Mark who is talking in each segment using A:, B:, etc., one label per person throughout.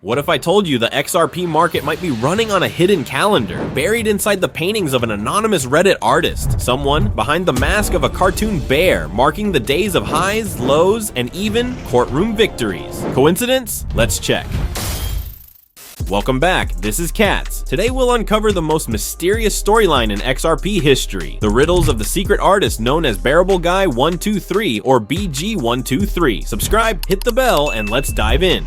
A: What if I told you the XRP market might be running on a hidden calendar, buried inside the paintings of an anonymous Reddit artist, someone behind the mask of a cartoon bear, marking the days of highs, lows, and even courtroom victories? Coincidence? Let's check. Welcome back, this is Katz. Today we'll uncover the most mysterious storyline in XRP history, the riddles of the secret artist known as Bearableguy123 or BG123. Subscribe, hit the bell, and let's dive in.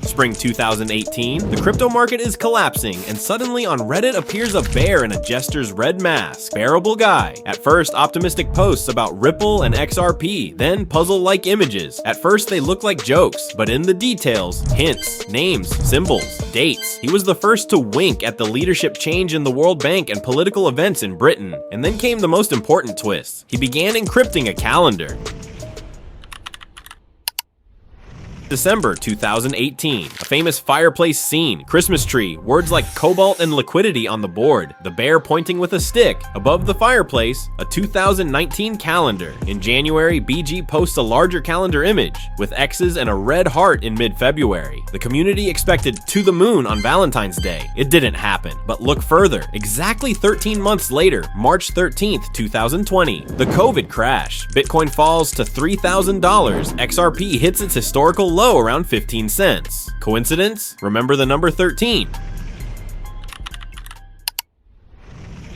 A: Spring 2018, the crypto market is collapsing, and suddenly on Reddit appears a bear in a jester's red mask, Bearableguy. At first, optimistic posts about Ripple and XRP, then puzzle-like images. At first, they look like jokes, but in the details, hints, names, symbols, dates. He was the first to wink at the leadership change in the World Bank and political events in Britain. And then came the most important twist. He began encrypting a calendar. December 2018, a famous fireplace scene, Christmas tree, words like cobalt and liquidity on the board, the bear pointing with a stick. Above the fireplace, a 2019 calendar. In January, BG posts a larger calendar image, with X's and a red heart in mid-February. The community expected to the moon on Valentine's Day. It didn't happen. But look further. Exactly 13 months later, March 13th, 2020, the COVID crash. Bitcoin falls to $3,000. XRP hits its historical low around 15 cents. Coincidence? Remember the number 13.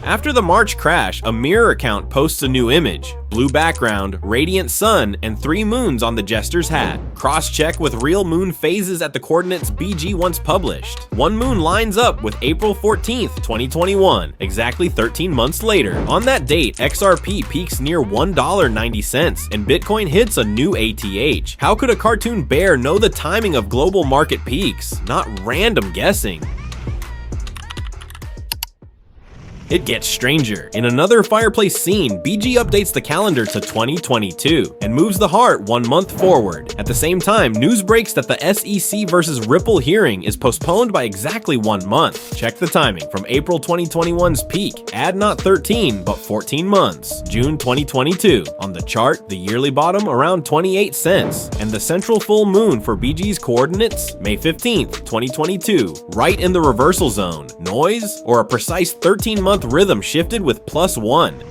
A: After the March crash, a mirror account posts a new image. Blue background, radiant sun, and 3 moons on the jester's hat. Cross-check with real moon phases at the coordinates BG once published. One moon lines up with April 14th, 2021, exactly 13 months later. On that date, XRP peaks near $1.90, and Bitcoin hits a new ATH. How could a cartoon bear know the timing of global market peaks? Not random guessing. It gets stranger. In another fireplace scene, BG updates the calendar to 2022 and moves the heart 1 month forward. At the same time, news breaks that the SEC versus Ripple hearing is postponed by exactly 1 month. Check the timing from April 2021's peak. Add not 13, but 14 months. June 2022. On the chart, the yearly bottom around 28 cents. And the central full moon for BG's coordinates, May 15th, 2022. Right in the reversal zone. Noise? Or a precise 13-month rhythm shifted with +1.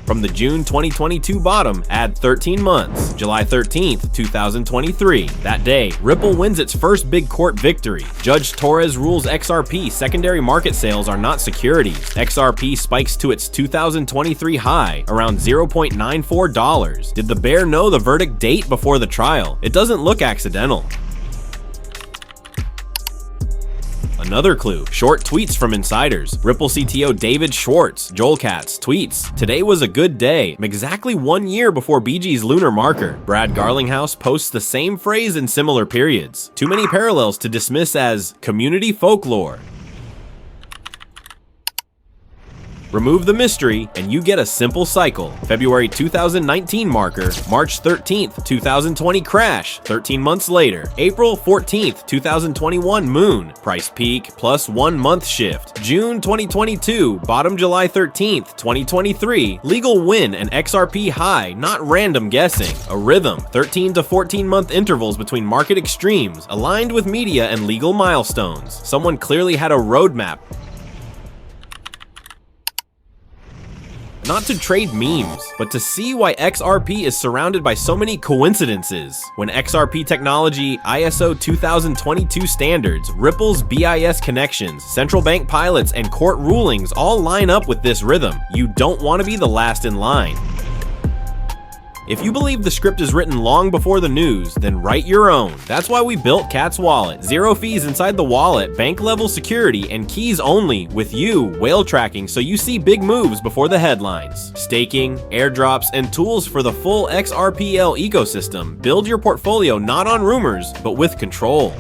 A: From the June 2022 bottom, add 13 months, July 13th, 2023. That day, Ripple wins its first big court victory. Judge Torres rules XRP secondary market sales are not securities. XRP spikes to its 2023 high, around $0.94. Did the bear know the verdict date before the trial? It doesn't look accidental. Another clue, short tweets from insiders. Ripple CTO David Schwartz, Joel Katz, tweets, "Today was a good day, exactly 1 year before BG's lunar marker." Brad Garlinghouse posts the same phrase in similar periods. Too many parallels to dismiss as community folklore. Remove the mystery, and you get a simple cycle. February 2019 marker, March 13th, 2020 crash, 13 months later. April 14th, 2021 moon, price peak, +1 month shift. June 2022, bottom July 13th, 2023, legal win and XRP high, not random guessing. A rhythm, 13 to 14 month intervals between market extremes, aligned with media and legal milestones. Someone clearly had a roadmap. Not to trade memes, but to see why XRP is surrounded by so many coincidences. When XRP technology, ISO 2022 standards, Ripple's BIS connections, central bank pilots, and court rulings all line up with this rhythm, you don't want to be the last in line. If you believe the script is written long before the news, then write your own. That's why we built Katz Wallet. 0 fees inside the wallet, bank level security, and keys only, with you whale tracking so you see big moves before the headlines. Staking, airdrops, and tools for the full XRPL ecosystem. Build your portfolio not on rumors, but with control.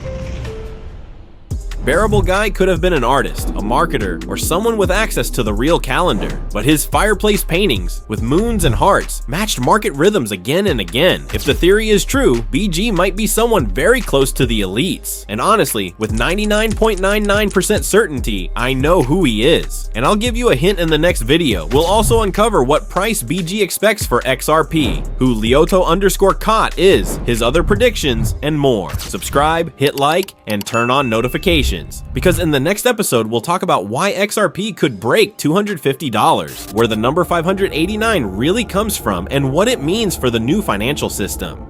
A: Bearableguy could have been an artist, a marketer, or someone with access to the real calendar, but his fireplace paintings, with moons and hearts, matched market rhythms again and again. If the theory is true, BG might be someone very close to the elites. And honestly, with 99.99% certainty, I know who he is. And I'll give you a hint in the next video. We'll also uncover what price BG expects for XRP, who Lioto_Cot is, his other predictions, and more. Subscribe, hit like, and turn on notifications, because in the next episode we'll talk about why XRP could break $250, where the number 589 really comes from, and what it means for the new financial system.